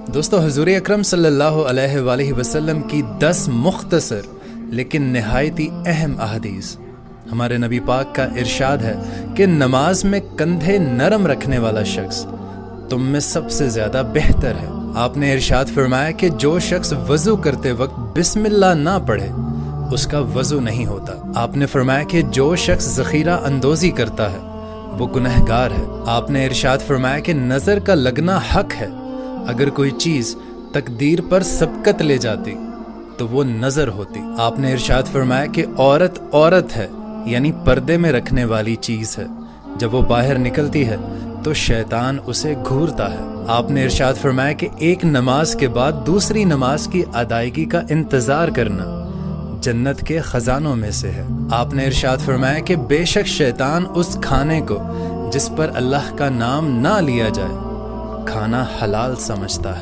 دوستو، حضور اکرم صلی اللہ علیہ وآلہ وسلم کی 10 مختصر لیکن نہایتی اہم احادیث۔ ہمارے نبی پاک کا ارشاد ہے کہ نماز میں کندھے نرم رکھنے والا شخص تم میں سب سے زیادہ بہتر ہے۔ آپ نے ارشاد فرمایا کہ جو شخص وضو کرتے وقت بسم اللہ نہ پڑھے اس کا وضو نہیں ہوتا۔ آپ نے فرمایا کہ جو شخص ذخیرہ اندوزی کرتا ہے وہ گنہگار ہے۔ آپ نے ارشاد فرمایا کہ نظر کا لگنا حق ہے، اگر کوئی چیز تقدیر پر سبقت لے جاتی تو وہ نظر ہوتی۔ آپ نے ارشاد فرمایا کہ عورت ہے، یعنی پردے میں رکھنے والی چیز ہے، جب وہ باہر نکلتی ہے تو شیطان اسے گھورتا ہے۔ آپ نے ارشاد فرمایا کہ ایک نماز کے بعد دوسری نماز کی ادائیگی کا انتظار کرنا جنت کے خزانوں میں سے ہے۔ آپ نے ارشاد فرمایا کہ بے شک شیطان اس کھانے کو جس پر اللہ کا نام نہ لیا جائے کھانا حلال سمجھتا ہے۔